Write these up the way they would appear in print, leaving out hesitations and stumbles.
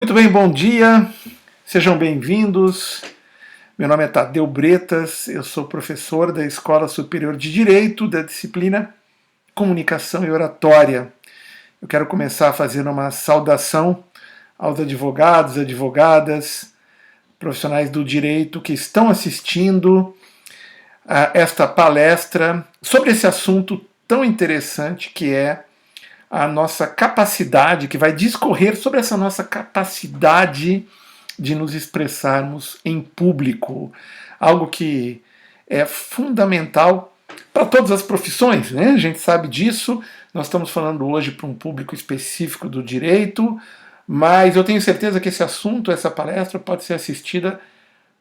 Muito bem, bom dia, sejam bem-vindos. Meu nome é Tadeu Bretas, eu sou professor da Escola Superior de Direito, da disciplina Comunicação e Oratória. Eu quero começar fazendo uma saudação aos advogados, advogadas, profissionais do direito que estão assistindo a esta palestra sobre esse assunto tão interessante que é a nossa capacidade, que vai discorrer sobre essa nossa capacidade de nos expressarmos em público, algo que é fundamental para todas as profissões, né? A gente sabe disso. Nós estamos falando hoje para um público específico do direito, mas eu tenho certeza que esse assunto, essa palestra, pode ser assistida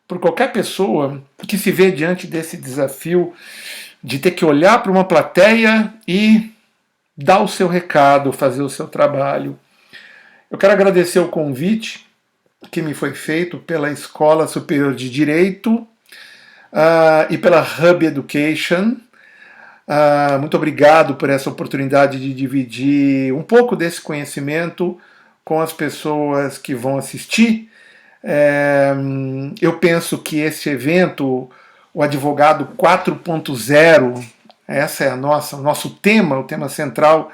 por qualquer pessoa que se vê diante desse desafio de ter que olhar para uma plateia e dar o seu recado, fazer o seu trabalho. Eu quero agradecer o convite que me foi feito pela Escola Superior de Direito e pela Hub Education. Muito obrigado por essa oportunidade de dividir um pouco desse conhecimento com as pessoas que vão assistir. Eu penso que esse evento, o Advogado 4.0, essa é o nosso tema, o tema central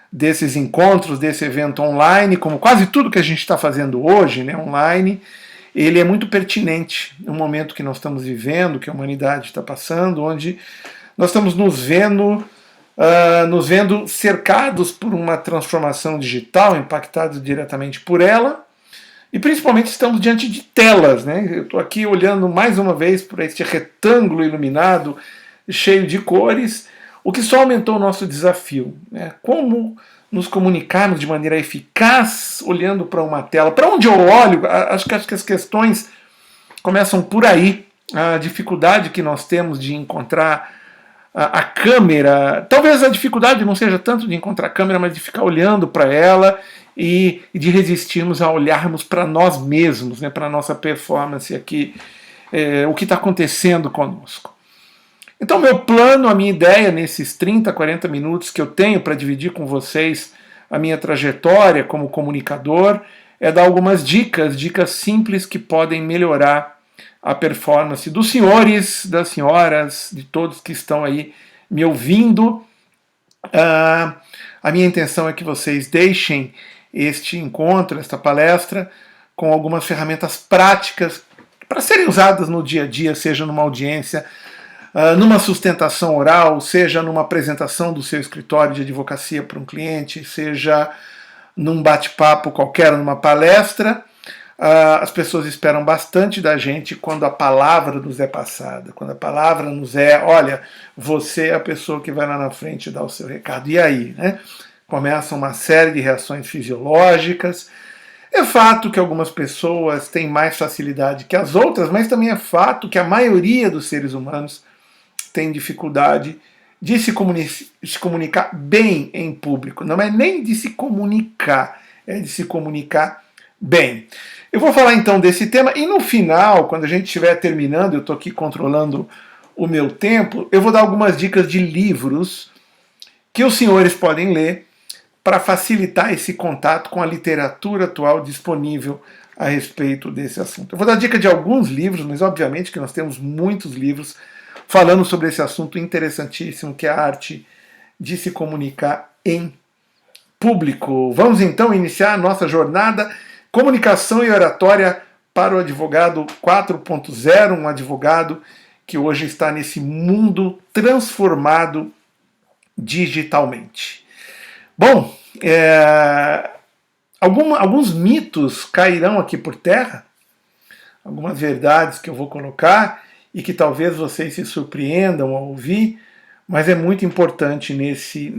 desses encontros, desse evento online, como quase tudo que a gente está fazendo hoje, né, online, ele é muito pertinente no momento que nós estamos vivendo, que a humanidade está passando, onde nós estamos nos vendo cercados por uma transformação digital, impactados diretamente por ela, e principalmente estamos diante de telas, né? Eu estou aqui olhando mais uma vez para este retângulo iluminado, cheio de cores, o que só aumentou o nosso desafio, né? Como nos comunicarmos de maneira eficaz olhando para uma tela. Para onde eu olho, acho que as questões começam por aí. A dificuldade que nós temos de encontrar a câmera, talvez a dificuldade não seja tanto de encontrar a câmera, mas de ficar olhando para ela e de resistirmos a olharmos para nós mesmos, né, para a nossa performance aqui, o que está acontecendo conosco. Então, meu plano, a minha ideia nesses 30, 40 minutos que eu tenho para dividir com vocês a minha trajetória como comunicador, é dar algumas dicas simples que podem melhorar a performance dos senhores, das senhoras, de todos que estão aí me ouvindo. A minha intenção é que vocês deixem este encontro, esta palestra, com algumas ferramentas práticas para serem usadas no dia a dia, seja numa audiência, numa sustentação oral, seja numa apresentação do seu escritório de advocacia para um cliente, seja num bate-papo qualquer, numa palestra. As pessoas esperam bastante da gente quando a palavra nos é passada, quando a palavra nos é, olha, você é a pessoa que vai lá na frente dar o seu recado. E aí, né? Começa uma série de reações fisiológicas. É fato que algumas pessoas têm mais facilidade que as outras, mas também é fato que a maioria dos seres humanos tem dificuldade de se comunicar bem em público. Não é nem de se comunicar, é de se comunicar bem. Eu vou falar então desse tema e no final, quando a gente estiver terminando, eu estou aqui controlando o meu tempo, eu vou dar algumas dicas de livros que os senhores podem ler para facilitar esse contato com a literatura atual disponível a respeito desse assunto. Eu vou dar dica de alguns livros, mas obviamente que nós temos muitos livros falando sobre esse assunto interessantíssimo, que é a arte de se comunicar em público. Vamos então iniciar a nossa jornada Comunicação e Oratória para o Advogado 4.0, um advogado que hoje está nesse mundo transformado digitalmente. Bom, alguns mitos cairão aqui por terra, algumas verdades que eu vou colocar e que talvez vocês se surpreendam ao ouvir, mas é muito importante nesse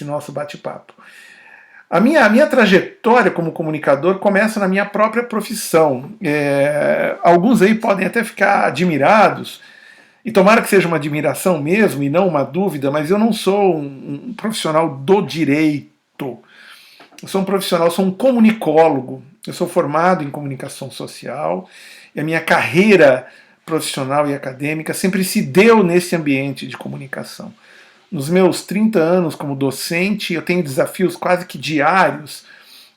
nosso bate-papo. A minha trajetória como comunicador começa na minha própria profissão. Alguns aí podem até ficar admirados, e tomara que seja uma admiração mesmo e não uma dúvida, mas eu não sou um profissional do direito. Eu sou um profissional, sou um comunicólogo. Eu sou formado em comunicação social e a minha carreira profissional e acadêmica sempre se deu nesse ambiente de comunicação. Nos meus 30 anos como docente, eu tenho desafios quase que diários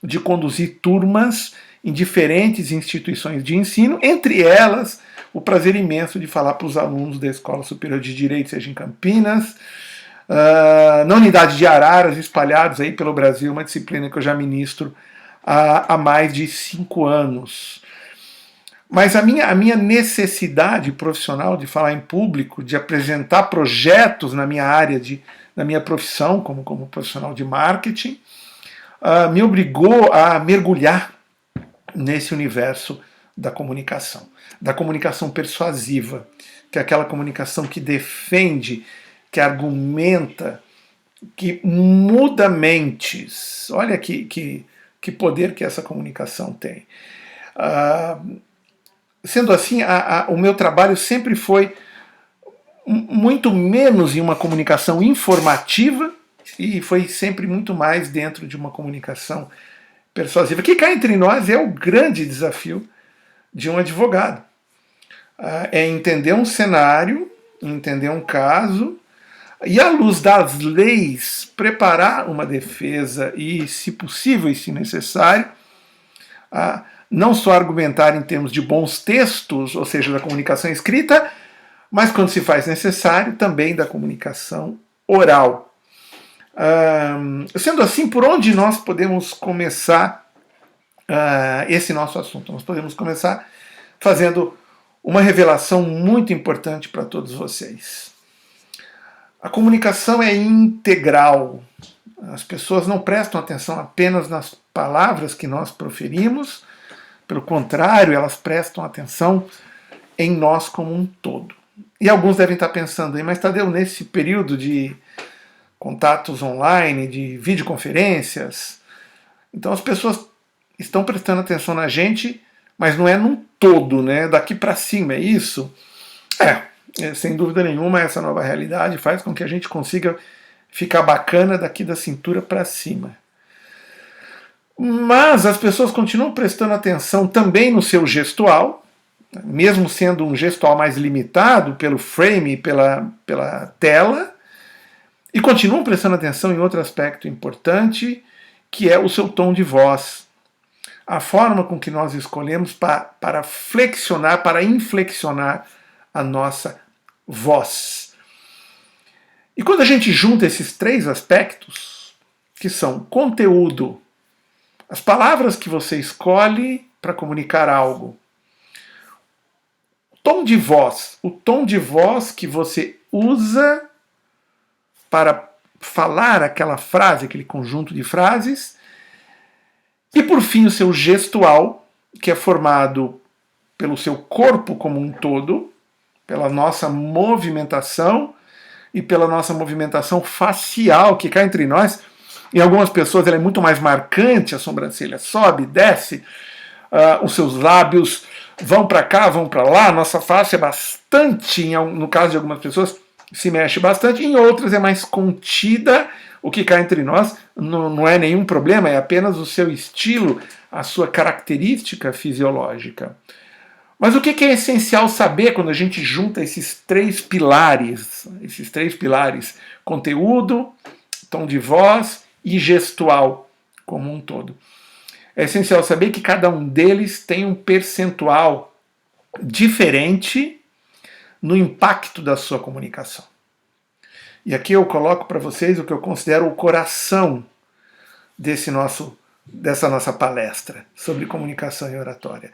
de conduzir turmas em diferentes instituições de ensino, entre elas o prazer imenso de falar para os alunos da Escola Superior de Direito, seja em Campinas, na unidade de Araras, espalhados aí pelo Brasil, uma disciplina que eu já ministro há mais de 5 anos. Mas a minha necessidade profissional de falar em público, de apresentar projetos na minha área, na minha profissão como profissional de marketing, me obrigou a mergulhar nesse universo da comunicação persuasiva, que é aquela comunicação que defende, que argumenta, que muda mentes. Olha que poder que essa comunicação tem. Sendo assim, o meu trabalho sempre foi muito menos em uma comunicação informativa e foi sempre muito mais dentro de uma comunicação persuasiva, que cá entre nós é o grande desafio de um advogado. É entender um cenário, entender um caso e, à luz das leis, preparar uma defesa e, se possível e se necessário, não só argumentar em termos de bons textos, ou seja, da comunicação escrita, mas, quando se faz necessário, também da comunicação oral. Sendo assim, por onde nós podemos começar esse nosso assunto? Nós podemos começar fazendo uma revelação muito importante para todos vocês. A comunicação é integral. As pessoas não prestam atenção apenas nas palavras que nós proferimos, pelo contrário, elas prestam atenção em nós como um todo. E alguns devem estar pensando aí, mas Tadeu, nesse período de contatos online, de videoconferências, então as pessoas estão prestando atenção na gente, mas não é num todo, né? Daqui para cima, é isso? Sem dúvida nenhuma, essa nova realidade faz com que a gente consiga ficar bacana daqui da cintura para cima. Mas as pessoas continuam prestando atenção também no seu gestual, mesmo sendo um gestual mais limitado pelo frame, pela tela, e continuam prestando atenção em outro aspecto importante, que é o seu tom de voz. A forma com que nós escolhemos para flexionar, para inflexionar a nossa voz. E quando a gente junta esses 3 aspectos, que são conteúdo, as palavras que você escolhe para comunicar algo, o tom de voz que você usa para falar aquela frase, aquele conjunto de frases, e por fim o seu gestual, que é formado pelo seu corpo como um todo, pela nossa movimentação e pela nossa movimentação facial, que cá entre nós, em algumas pessoas ela é muito mais marcante, a sobrancelha sobe, desce, os seus lábios vão para cá, vão para lá, a nossa face é bastante, no caso de algumas pessoas, se mexe bastante, em outras é mais contida, o que cá entre nós não é nenhum problema, é apenas o seu estilo, a sua característica fisiológica. Mas o que é essencial saber quando a gente junta esses 3 pilares, conteúdo, tom de voz e gestual como um todo? É essencial saber que cada um deles tem um percentual diferente no impacto da sua comunicação. E aqui eu coloco para vocês o que eu considero o coração dessa nossa palestra sobre comunicação e oratória.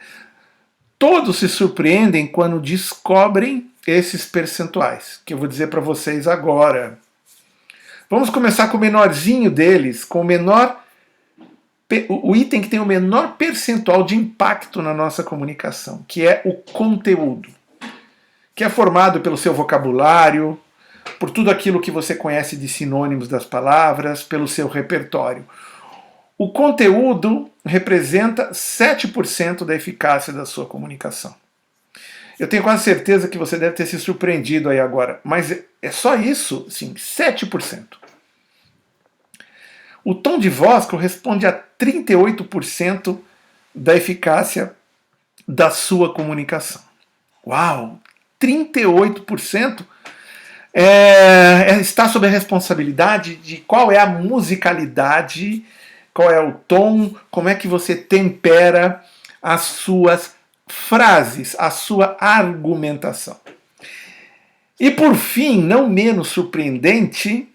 Todos se surpreendem quando descobrem esses percentuais, que eu vou dizer para vocês agora. Vamos começar com o menorzinho deles, com o item que tem o menor percentual de impacto na nossa comunicação, que é o conteúdo, que é formado pelo seu vocabulário, por tudo aquilo que você conhece de sinônimos das palavras, pelo seu repertório. O conteúdo representa 7% da eficácia da sua comunicação. Eu tenho quase certeza que você deve ter se surpreendido aí agora, mas é só isso? Sim, 7%. O tom de voz corresponde a 38% da eficácia da sua comunicação. Uau! 38% está sob a responsabilidade de qual é a musicalidade qual é o tom, como é que você tempera as suas frases, a sua argumentação. E por fim, não menos surpreendente,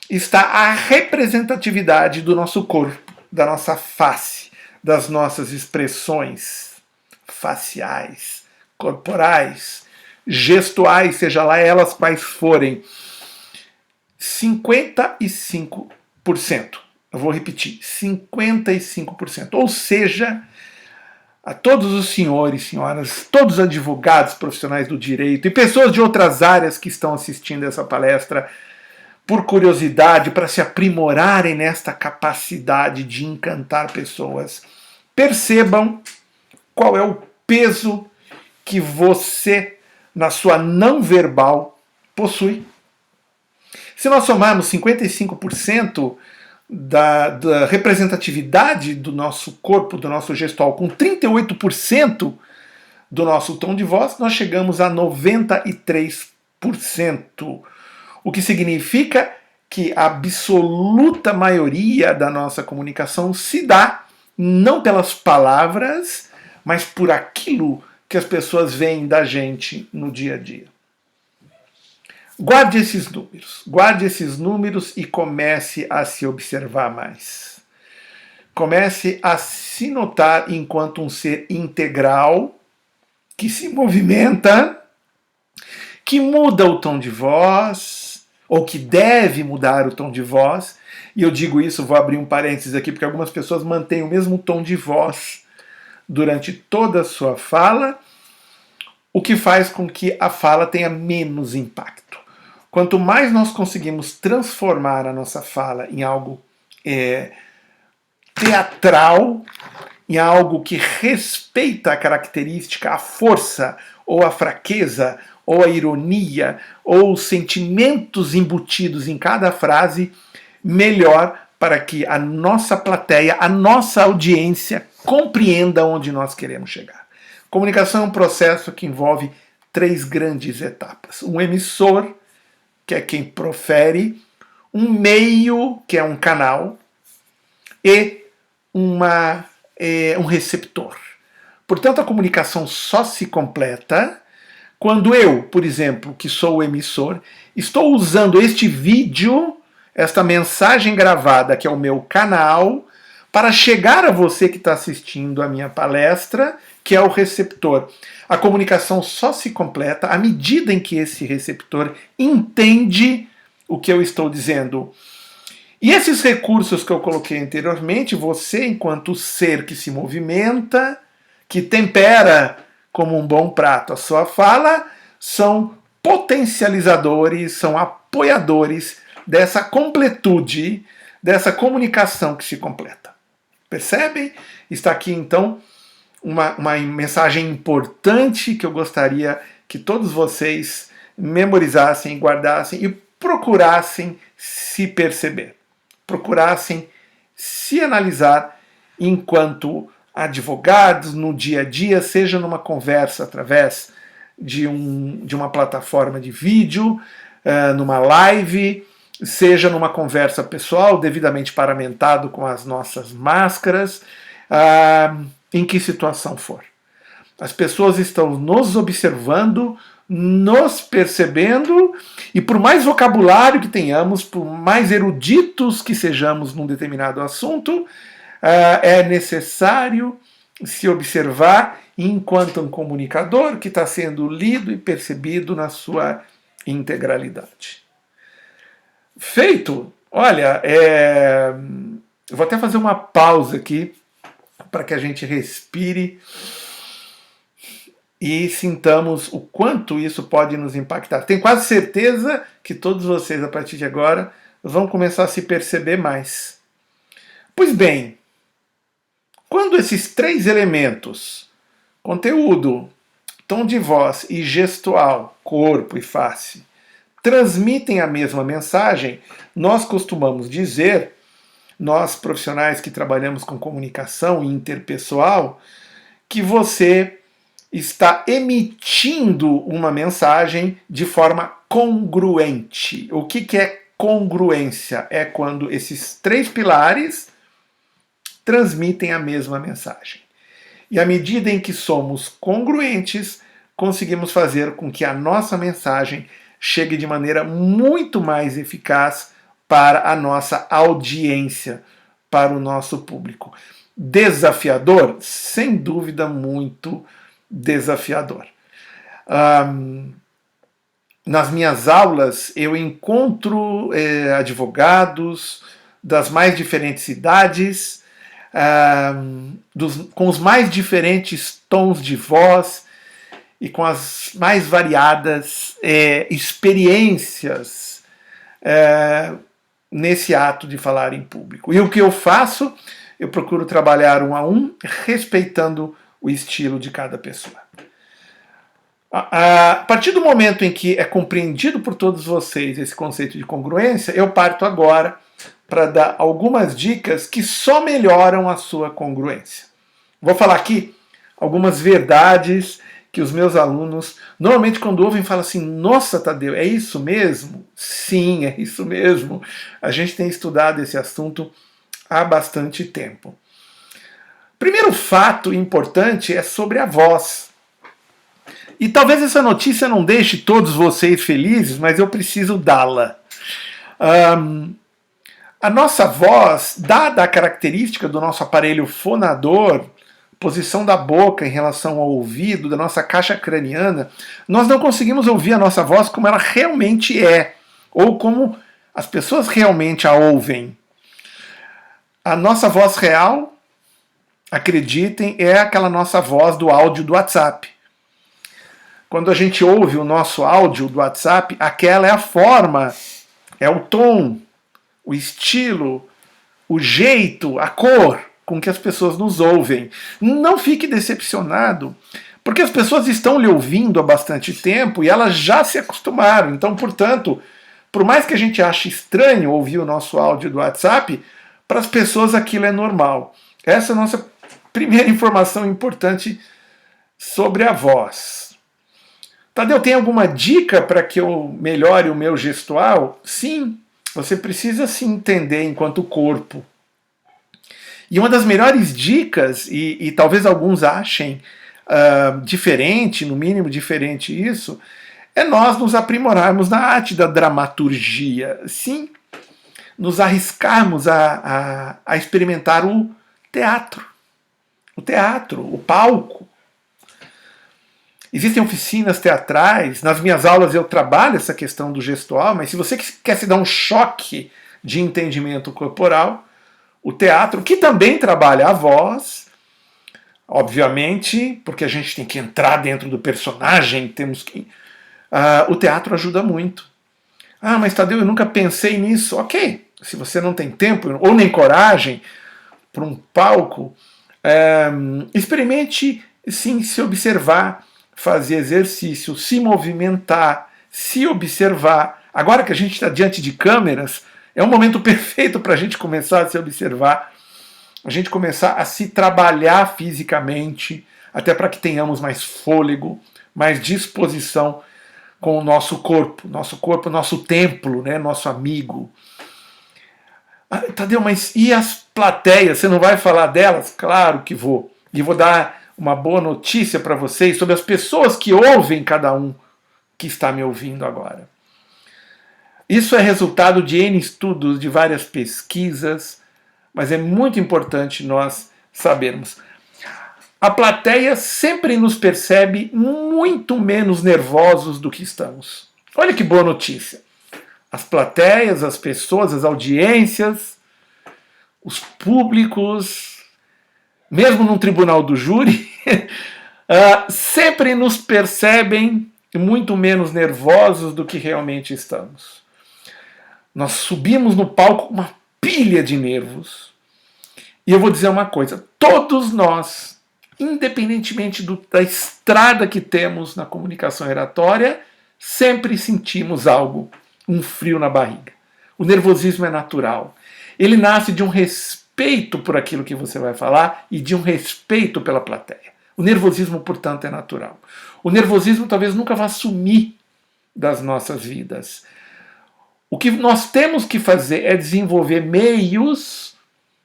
está a representatividade do nosso corpo, da nossa face, das nossas expressões faciais, corporais, gestuais, seja lá elas quais forem. 55%. Eu vou repetir, 55%. Ou seja, a todos os senhores, senhoras, todos os advogados profissionais do direito e pessoas de outras áreas que estão assistindo essa palestra, por curiosidade, para se aprimorarem nesta capacidade de encantar pessoas, percebam qual é o peso que você, na sua não verbal, possui. Se nós somarmos 55% da representatividade do nosso corpo, do nosso gestual, com 38% do nosso tom de voz, nós chegamos a 93%. O que significa que a absoluta maioria da nossa comunicação se dá não pelas palavras, mas por aquilo que as pessoas veem da gente no dia a dia. Guarde esses números e comece a se observar mais. Comece a se notar enquanto um ser integral, que se movimenta, que muda o tom de voz, ou que deve mudar o tom de voz. E eu digo isso, vou abrir um parênteses aqui, porque algumas pessoas mantêm o mesmo tom de voz durante toda a sua fala, o que faz com que a fala tenha menos impacto. Quanto mais nós conseguimos transformar a nossa fala em algo teatral, em algo que respeita a característica, a força, ou a fraqueza, ou a ironia, ou os sentimentos embutidos em cada frase, melhor para que a nossa plateia, a nossa audiência compreenda onde nós queremos chegar. Comunicação é um processo que envolve 3 grandes etapas. Um emissor, que é quem profere, um meio, que é um canal, e um receptor. Portanto, a comunicação só se completa quando eu, por exemplo, que sou o emissor, estou usando este vídeo, esta mensagem gravada, que é o meu canal, para chegar a você que está assistindo a minha palestra, que é o receptor. A comunicação só se completa à medida em que esse receptor entende o que eu estou dizendo. E esses recursos que eu coloquei anteriormente, você, enquanto ser que se movimenta, que tempera como um bom prato a sua fala, são potencializadores, são apoiadores dessa completude, dessa comunicação que se completa. Percebem? Está aqui, então, uma mensagem importante que eu gostaria que todos vocês memorizassem, guardassem e procurassem se perceber. Procurassem se analisar enquanto advogados no dia a dia, seja numa conversa através de uma plataforma de vídeo, numa live, seja numa conversa pessoal, devidamente paramentado com as nossas máscaras, em que situação for. As pessoas estão nos observando, nos percebendo, e por mais vocabulário que tenhamos, por mais eruditos que sejamos num determinado assunto, é necessário se observar enquanto um comunicador que está sendo lido e percebido na sua integralidade. Feito, olha, eu vou até fazer uma pausa aqui para que a gente respire e sintamos o quanto isso pode nos impactar. Tenho quase certeza que todos vocês, a partir de agora, vão começar a se perceber mais. Pois bem, quando esses 3 elementos, conteúdo, tom de voz e gestual, corpo e face, transmitem a mesma mensagem, nós costumamos dizer, nós profissionais que trabalhamos com comunicação interpessoal, que você está emitindo uma mensagem de forma congruente. O que é congruência? É quando esses 3 pilares transmitem a mesma mensagem. E à medida em que somos congruentes, conseguimos fazer com que a nossa mensagem chegue de maneira muito mais eficaz para a nossa audiência, para o nosso público. Desafiador? Sem dúvida, muito desafiador. Nas minhas aulas, eu encontro advogados das mais diferentes idades, com os mais diferentes tons de voz e com as mais variadas experiências nesse ato de falar em público. E o que eu faço? Eu procuro trabalhar um a um, respeitando o estilo de cada pessoa. A partir do momento em que é compreendido por todos vocês esse conceito de congruência, eu parto agora para dar algumas dicas que só melhoram a sua congruência. Vou falar aqui algumas verdades que os meus alunos, normalmente quando ouvem, falam assim: nossa, Tadeu, é isso mesmo? Sim, é isso mesmo. A gente tem estudado esse assunto há bastante tempo. Primeiro fato importante é sobre a voz. E talvez essa notícia não deixe todos vocês felizes, mas eu preciso dá-la. A nossa voz, dada a característica do nosso aparelho fonador, posição da boca em relação ao ouvido, da nossa caixa craniana, nós não conseguimos ouvir a nossa voz como ela realmente é, ou como as pessoas realmente a ouvem. A nossa voz real, acreditem, é aquela nossa voz do áudio do WhatsApp. Quando a gente ouve o nosso áudio do WhatsApp, aquela é a forma, é o tom, o estilo, o jeito, a cor com que as pessoas nos ouvem. Não fique decepcionado, porque as pessoas estão lhe ouvindo há bastante tempo e elas já se acostumaram. Então, portanto, por mais que a gente ache estranho ouvir o nosso áudio do WhatsApp, para as pessoas aquilo é normal. Essa é a nossa primeira informação importante sobre a voz. Tadeu, tem alguma dica para que eu melhore o meu gestual? Sim, você precisa se entender enquanto corpo. E uma das melhores dicas, e talvez alguns achem diferente, no mínimo diferente isso, é nós nos aprimorarmos na arte da dramaturgia. Sim, nos arriscarmos a experimentar o teatro. O teatro, o palco. Existem oficinas teatrais, nas minhas aulas eu trabalho essa questão do gestual, mas se você quer se dar um choque de entendimento corporal, o teatro, que também trabalha a voz, obviamente, porque a gente tem que entrar dentro do personagem, temos que... o teatro ajuda muito. Ah, mas Tadeu, eu nunca pensei nisso. Ok, se você não tem tempo ou nem coragem para um palco, experimente sim se observar, fazer exercício, se movimentar, se observar. Agora que a gente está diante de câmeras, é um momento perfeito para a gente começar a se observar, a gente começar a se trabalhar fisicamente, até para que tenhamos mais fôlego, mais disposição com o nosso corpo, nosso templo, né, nosso amigo. Tadeu, mas e as plateias? Você não vai falar delas? Claro que vou. E vou dar uma boa notícia para vocês sobre as pessoas que ouvem cada um que está me ouvindo agora. Isso é resultado de N estudos, de várias pesquisas, mas é muito importante nós sabermos. A plateia sempre nos percebe muito menos nervosos do que estamos. Olha que boa notícia. As plateias, as pessoas, as audiências, os públicos, mesmo num tribunal do júri, sempre nos percebem muito menos nervosos do que realmente estamos. Nós subimos no palco com uma pilha de nervos. E eu vou dizer uma coisa, todos nós, independentemente da estrada que temos na comunicação oratória, sempre sentimos algo, um frio na barriga. O nervosismo é natural. Ele nasce de um respeito por aquilo que você vai falar e de um respeito pela plateia. O nervosismo, portanto, é natural. O nervosismo talvez nunca vá sumir das nossas vidas. O que nós temos que fazer é desenvolver meios,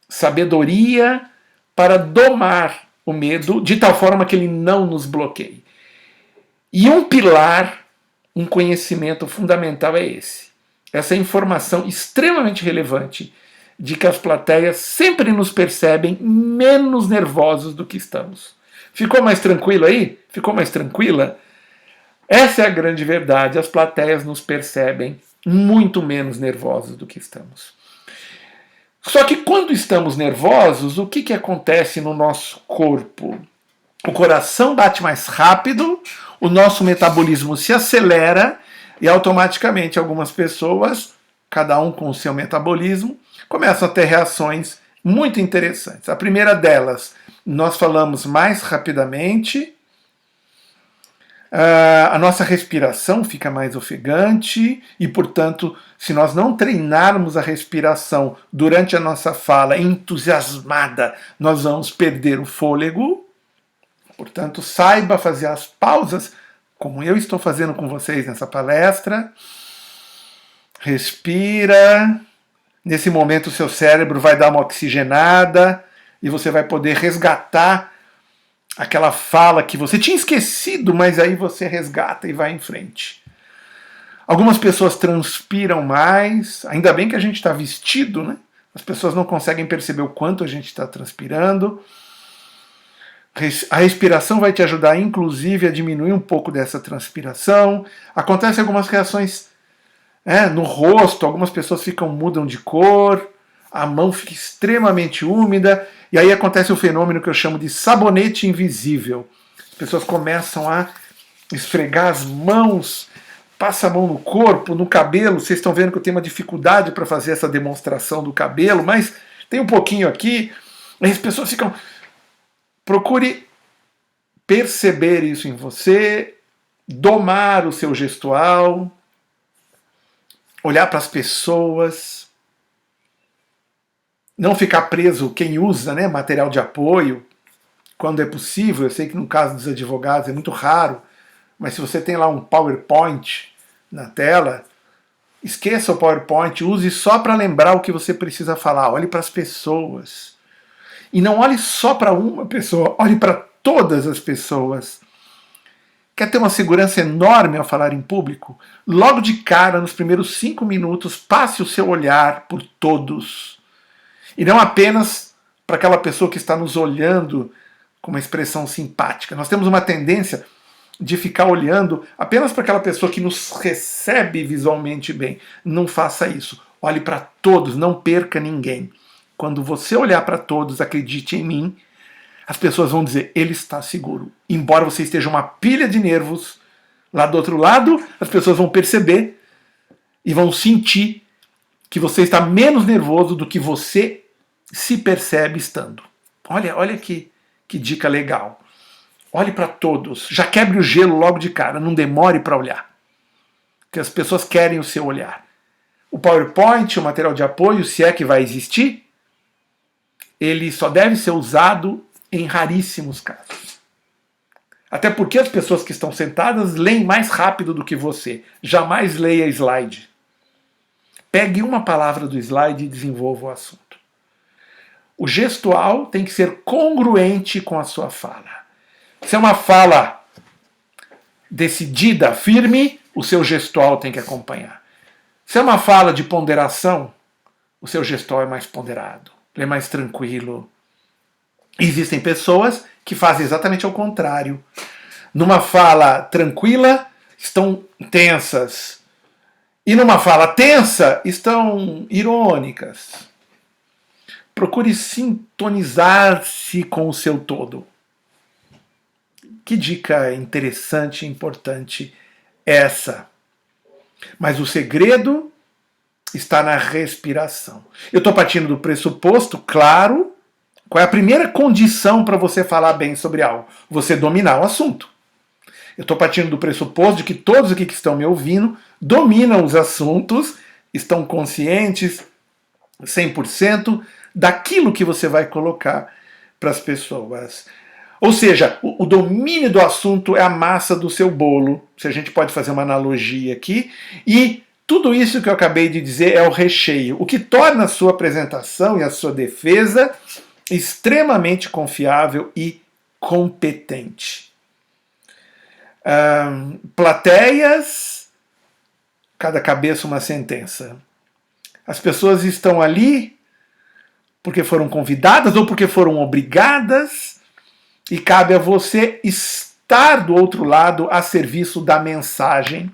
sabedoria, para domar o medo de tal forma que ele não nos bloqueie. E um pilar, um conhecimento fundamental é esse. Essa informação extremamente relevante de que as plateias sempre nos percebem menos nervosos do que estamos. Ficou mais tranquilo aí? Ficou mais tranquila? Essa é a grande verdade. As plateias nos percebem muito menos nervosos do que estamos. Só que quando estamos nervosos, o que acontece no nosso corpo? O coração bate mais rápido, o nosso metabolismo se acelera e automaticamente algumas pessoas, cada um com o seu metabolismo, começam a ter reações muito interessantes. A primeira delas, nós falamos mais rapidamente, a nossa respiração fica mais ofegante e, portanto, se nós não treinarmos a respiração durante a nossa fala entusiasmada, nós vamos perder o fôlego. Portanto, saiba fazer as pausas, como eu estou fazendo com vocês nessa palestra. Respira. Nesse momento, o seu cérebro vai dar uma oxigenada e você vai poder resgatar aquela fala que você tinha esquecido, mas aí você resgata e vai em frente. Algumas pessoas transpiram mais, ainda bem que a gente está vestido, né? As pessoas não conseguem perceber o quanto a gente está transpirando. A respiração vai te ajudar, inclusive, a diminuir um pouco dessa transpiração. Acontecem algumas reações no rosto, algumas pessoas mudam de cor, a mão fica extremamente úmida, e aí acontece o fenômeno que eu chamo de sabonete invisível. As pessoas começam a esfregar as mãos, passa a mão no corpo, no cabelo. Vocês estão vendo que eu tenho uma dificuldade para fazer essa demonstração do cabelo, mas tem um pouquinho aqui. E as pessoas ficam... Procure perceber isso em você, domar o seu gestual, olhar para as pessoas, não ficar preso, quem usa material de apoio, quando é possível. Eu sei que no caso dos advogados é muito raro, mas se você tem lá um PowerPoint na tela, esqueça o PowerPoint, use só para lembrar o que você precisa falar. Olhe para as pessoas. E não olhe só para uma pessoa, olhe para todas as pessoas. Quer ter uma segurança enorme ao falar em público? Logo de cara, nos primeiros 5 minutos, passe o seu olhar por todos. E não apenas para aquela pessoa que está nos olhando com uma expressão simpática. Nós temos uma tendência de ficar olhando apenas para aquela pessoa que nos recebe visualmente bem. Não faça isso. Olhe para todos, não perca ninguém. Quando você olhar para todos, acredite em mim, as pessoas vão dizer, ele está seguro. Embora você esteja uma pilha de nervos, lá do outro lado, as pessoas vão perceber e vão sentir que você está menos nervoso do que você se percebe estando. Olha que dica legal. Olhe para todos, já quebre o gelo logo de cara, não demore para olhar. Porque as pessoas querem o seu olhar. O PowerPoint, o material de apoio, se é que vai existir, ele só deve ser usado em raríssimos casos. Até porque as pessoas que estão sentadas leem mais rápido do que você. Jamais leia slide. Pegue uma palavra do slide e desenvolva o assunto. O gestual tem que ser congruente com a sua fala. Se é uma fala decidida, firme, o seu gestual tem que acompanhar. Se é uma fala de ponderação, o seu gestual é mais ponderado. Ele é mais tranquilo. Existem pessoas que fazem exatamente ao contrário. Numa fala tranquila, estão tensas. E numa fala tensa, estão irônicas. Procure sintonizar-se com o seu todo. Que dica interessante e importante essa. Mas o segredo está na respiração. Eu estou partindo do pressuposto, claro, qual é a primeira condição para você falar bem sobre algo? Você dominar o assunto. Eu estou partindo do pressuposto de que todos aqui que estão me ouvindo dominam os assuntos, estão conscientes 100% daquilo que você vai colocar para as pessoas. Ou seja, o domínio do assunto é a massa do seu bolo, se a gente pode fazer uma analogia aqui, e tudo isso que eu acabei de dizer é o recheio. O que torna a sua apresentação e a sua defesa extremamente confiável e competente. Plateias, cada cabeça uma sentença. As pessoas estão ali porque foram convidadas ou porque foram obrigadas, e cabe a você estar do outro lado a serviço da mensagem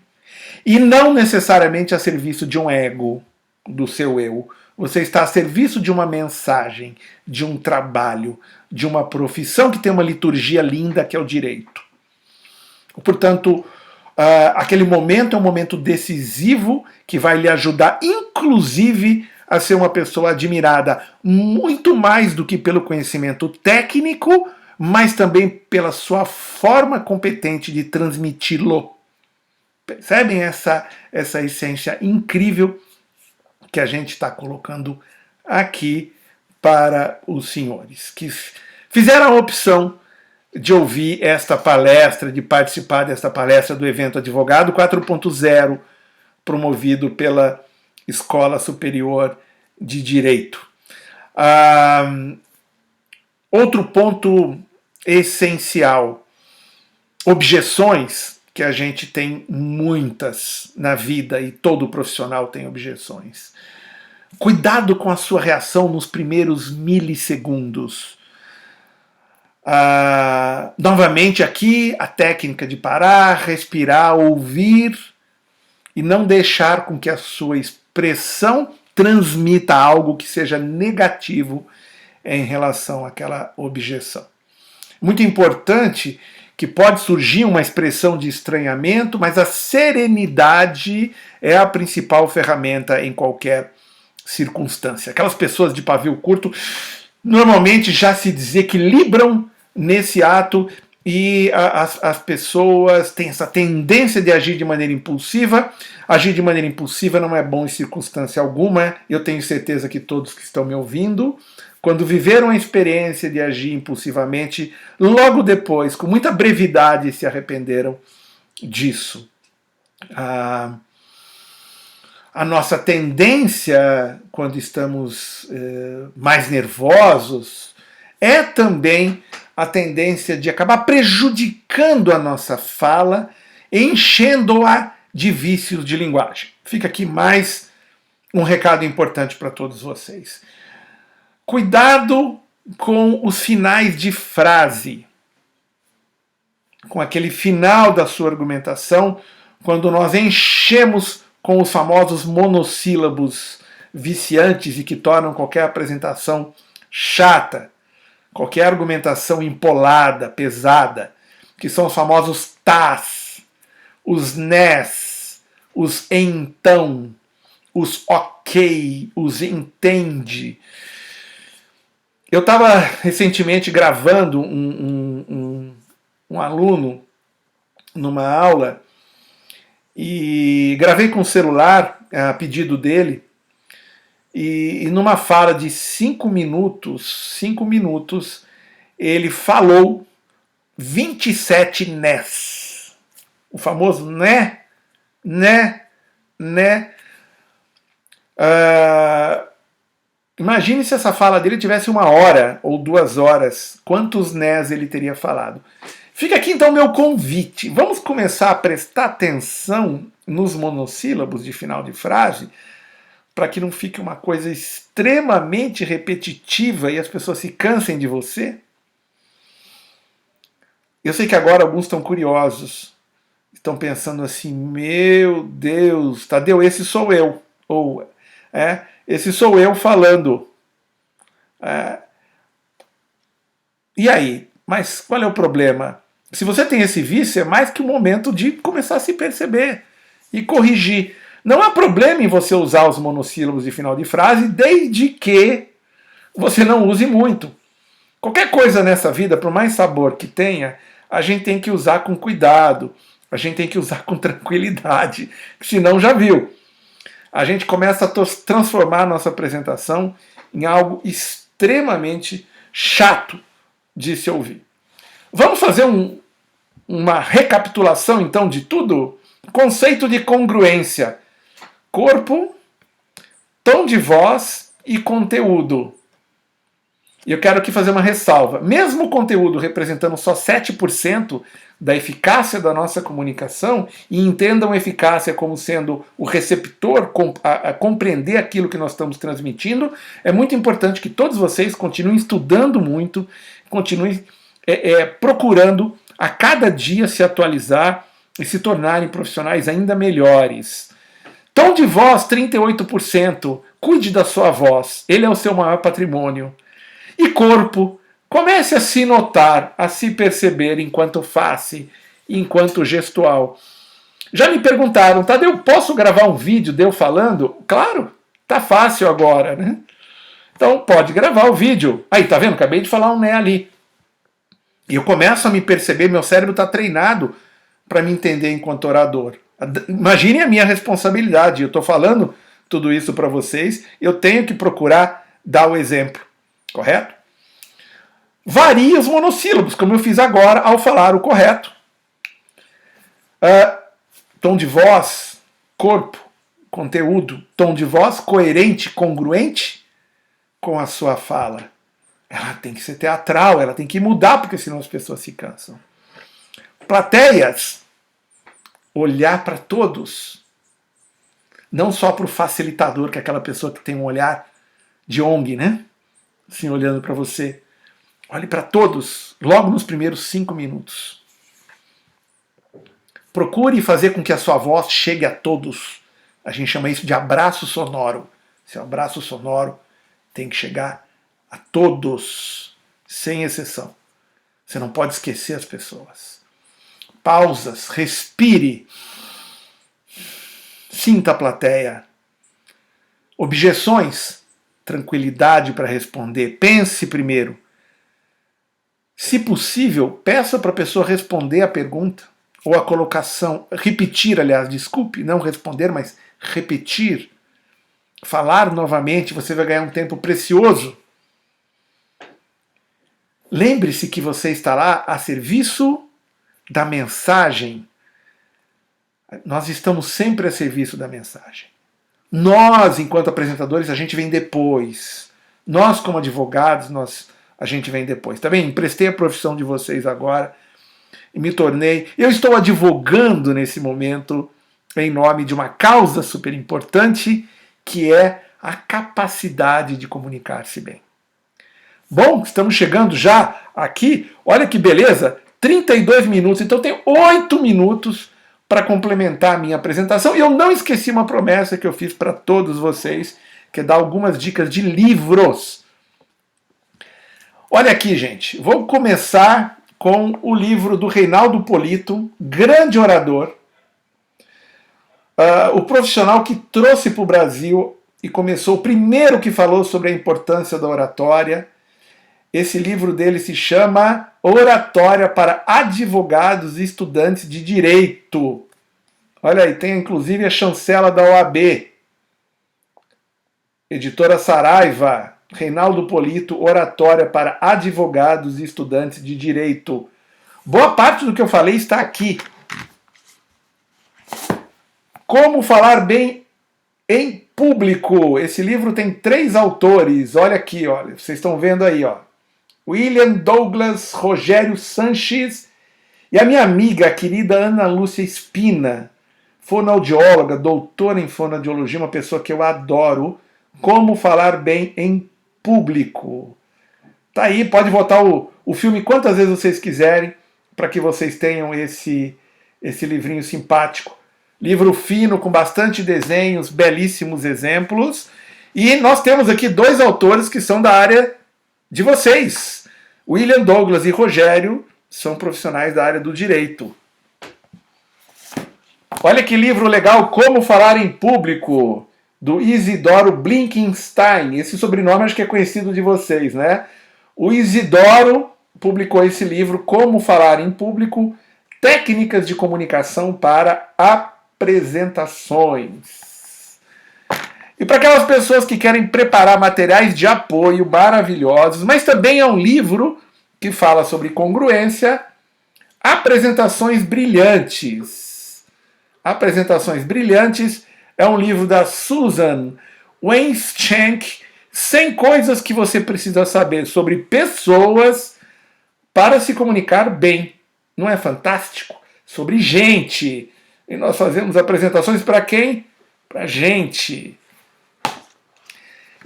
e não necessariamente a serviço de um ego, do seu eu. Você está a serviço de uma mensagem, de um trabalho, de uma profissão que tem uma liturgia linda que é o direito. Portanto, aquele momento é um momento decisivo que vai lhe ajudar, inclusive, a ser uma pessoa admirada muito mais do que pelo conhecimento técnico, mas também pela sua forma competente de transmiti-lo. Percebem essa essência incrível que a gente está colocando aqui para os senhores, que fizeram a opção de ouvir esta palestra, de participar desta palestra do evento Advogado 4.0, promovido pela Escola Superior de Direito. Outro ponto essencial: objeções, que a gente tem muitas na vida e todo profissional tem objeções. Cuidado com a sua reação nos primeiros milissegundos. Novamente aqui a técnica de parar, respirar, ouvir e não deixar com que a sua expressão transmita algo que seja negativo em relação àquela objeção. Muito importante que pode surgir uma expressão de estranhamento, mas a serenidade é a principal ferramenta em qualquer circunstância. Aquelas pessoas de pavio curto normalmente já se desequilibram nesse ato e as pessoas têm essa tendência de agir de maneira impulsiva. Agir de maneira impulsiva não é bom em circunstância alguma. Eu tenho certeza que todos que estão me ouvindo, quando viveram a experiência de agir impulsivamente, logo depois, com muita brevidade, se arrependeram disso. A nossa tendência, quando estamos mais nervosos, é também a tendência de acabar prejudicando a nossa fala, enchendo-a de vícios de linguagem. Fica aqui mais um recado importante para todos vocês. Cuidado com os finais de frase, com aquele final da sua argumentação, quando nós enchemos com os famosos monossílabos viciantes e que tornam qualquer apresentação chata, qualquer argumentação empolada, pesada, que são os famosos tás, os nés, os então, os ok, os entende. Eu estava recentemente gravando um aluno numa aula e gravei com o celular a pedido dele, e numa fala de 5 minutos, ele falou 27 nés. O famoso né. Imagine se essa fala dele tivesse 1 hora ou 2 horas. Quantos nés ele teria falado? Fica aqui então o meu convite. Vamos começar a prestar atenção nos monossílabos de final de frase, para que não fique uma coisa extremamente repetitiva e as pessoas se cansem de você? Eu sei que agora alguns estão curiosos, estão pensando assim: meu Deus, Tadeu, esse sou eu. Ou, esse sou eu falando. E aí? Mas qual é o problema? Se você tem esse vício, é mais que o momento de começar a se perceber e corrigir. Não há problema em você usar os monossílabos de final de frase, desde que você não use muito. Qualquer coisa nessa vida, por mais sabor que tenha, a gente tem que usar com cuidado, a gente tem que usar com tranquilidade, senão já viu. A gente começa a transformar a nossa apresentação em algo extremamente chato de se ouvir. Vamos fazer uma recapitulação, então, de tudo? Conceito de congruência: corpo, tom de voz e conteúdo. E eu quero aqui fazer uma ressalva. Mesmo o conteúdo representando só 7% da eficácia da nossa comunicação, e entendam eficácia como sendo o receptor a compreender aquilo que nós estamos transmitindo, é muito importante que todos vocês continuem estudando muito, continuem procurando a cada dia se atualizar e se tornarem profissionais ainda melhores. Tom de voz, 38%. Cuide da sua voz. Ele é o seu maior patrimônio. E corpo, comece a se notar, a se perceber enquanto face, enquanto gestual. Já me perguntaram, Tadeu, posso gravar um vídeo de eu falando? Claro, tá fácil agora, né? Então pode gravar o vídeo. Aí, tá vendo? Acabei de falar um né ali. E eu começo a me perceber, meu cérebro está treinado para me entender enquanto orador. Imagine a minha responsabilidade. Eu estou falando tudo isso para vocês, eu tenho que procurar dar o exemplo. Correto? Varie os monossílabos, como eu fiz agora ao falar o correto. Tom de voz, corpo, conteúdo. Tom de voz coerente, congruente com a sua fala. Ela tem que ser teatral, ela tem que mudar, porque senão as pessoas se cansam. Plateias, olhar para todos. Não só para o facilitador, que é aquela pessoa que tem um olhar de ONG, né? Assim, olhando para você. Olhe para todos, logo nos primeiros 5 minutos. Procure fazer com que a sua voz chegue a todos. A gente chama isso de abraço sonoro. Seu abraço sonoro tem que chegar a todos, sem exceção. Você não pode esquecer as pessoas. Pausas, respire. Sinta a plateia. Objeções, tranquilidade para responder. Pense primeiro. Se possível, peça para a pessoa responder a pergunta ou a colocação, repetir, aliás, desculpe, não responder, mas repetir, falar novamente, você vai ganhar um tempo precioso. Lembre-se que você está lá a serviço da mensagem. Nós estamos sempre a serviço da mensagem. Nós, enquanto apresentadores, a gente vem depois. Nós, como advogados, a gente vem depois. Tá bem? Emprestei a profissão de vocês agora e me tornei... Eu estou advogando nesse momento em nome de uma causa super importante, que é a capacidade de comunicar-se bem. Bom, estamos chegando já aqui. Olha que beleza! 32 minutos. Então tem 8 minutos para complementar a minha apresentação. E eu não esqueci uma promessa que eu fiz para todos vocês, que é dar algumas dicas de livros. Olha aqui, gente. Vou começar com o livro do Reinaldo Polito, grande orador. O profissional que trouxe para o Brasil e começou, o primeiro que falou sobre a importância da oratória. Esse livro dele se chama Oratória para Advogados e Estudantes de Direito. Olha aí, tem inclusive a chancela da OAB. Editora Saraiva, Reinaldo Polito, Oratória para Advogados e Estudantes de Direito. Boa parte do que eu falei está aqui. Como falar bem em público. Esse livro tem 3 autores. Olha aqui, olha, vocês estão vendo aí, ó. William Douglas, Rogério Sanches e a minha amiga, a querida Ana Lúcia Espina, fonoaudióloga, doutora em fonoaudiologia, uma pessoa que eu adoro. Como falar bem em público. Tá aí, pode votar o filme quantas vezes vocês quiserem, para que vocês tenham esse livrinho simpático. Livro fino, com bastante desenhos, belíssimos exemplos. E nós temos aqui 2 autores que são da área de vocês. William Douglas e Rogério são profissionais da área do direito. Olha que livro legal, Como Falar em Público, do Isidoro Blinkenstein. Esse sobrenome acho que é conhecido de vocês, né? O Isidoro publicou esse livro, Como Falar em Público, Técnicas de Comunicação para Apresentações. E para aquelas pessoas que querem preparar materiais de apoio maravilhosos, mas também é um livro que fala sobre congruência, Apresentações Brilhantes. Apresentações Brilhantes é um livro da Susan Weinschenk, 100 coisas que você precisa saber sobre pessoas para se comunicar bem. Não é fantástico? Sobre gente. E nós fazemos apresentações para quem? Para gente.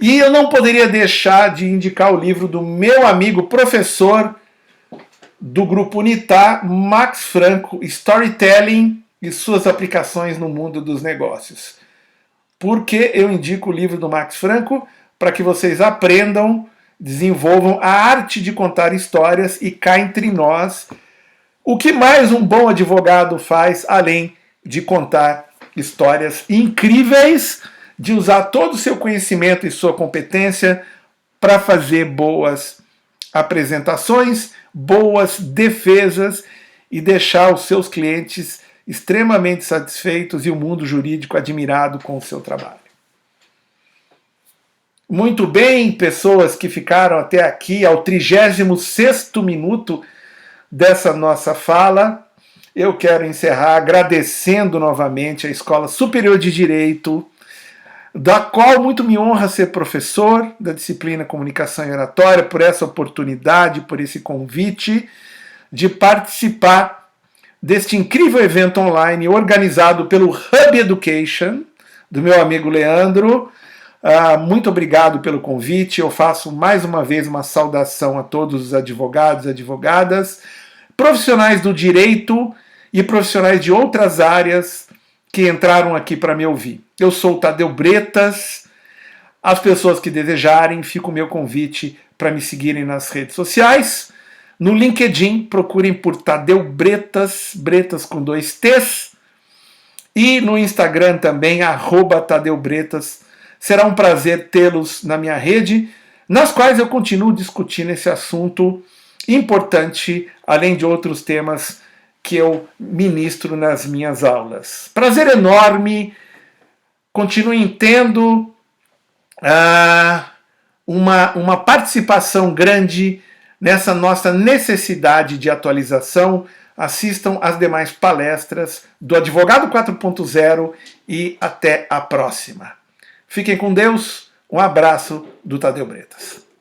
E eu não poderia deixar de indicar o livro do meu amigo professor do Grupo Unitar, Max Franco, Storytelling e suas aplicações no mundo dos negócios. Por que eu indico o livro do Max Franco? Para que vocês aprendam, desenvolvam a arte de contar histórias e cá entre nós, o que mais um bom advogado faz, além de contar histórias incríveis, de usar todo o seu conhecimento e sua competência para fazer boas apresentações, boas defesas e deixar os seus clientes extremamente satisfeitos e o mundo jurídico admirado com o seu trabalho. Muito bem, pessoas que ficaram até aqui, ao 36º minuto dessa nossa fala, eu quero encerrar agradecendo novamente a Escola Superior de Direito, da qual muito me honra ser professor da disciplina Comunicação e Oratória, por essa oportunidade, por esse convite de participar deste incrível evento online organizado pelo Hub Education, do meu amigo Leandro. Muito obrigado pelo convite. Eu faço mais uma vez uma saudação a todos os advogados e advogadas, profissionais do direito e profissionais de outras áreas que entraram aqui para me ouvir. Eu sou o Tadeu Bretas. As pessoas que desejarem, fica o meu convite para me seguirem nas redes sociais. No LinkedIn, procurem por Tadeu Bretas, Bretas com 2 T's. E no Instagram também, @TadeuBretas. Será um prazer tê-los na minha rede, nas quais eu continuo discutindo esse assunto importante, além de outros temas que eu ministro nas minhas aulas. Prazer enorme, continuem tendo uma participação grande nessa nossa necessidade de atualização. Assistam às demais palestras do Advogado 4.0 e até a próxima. Fiquem com Deus. Um abraço do Tadeu Bretas.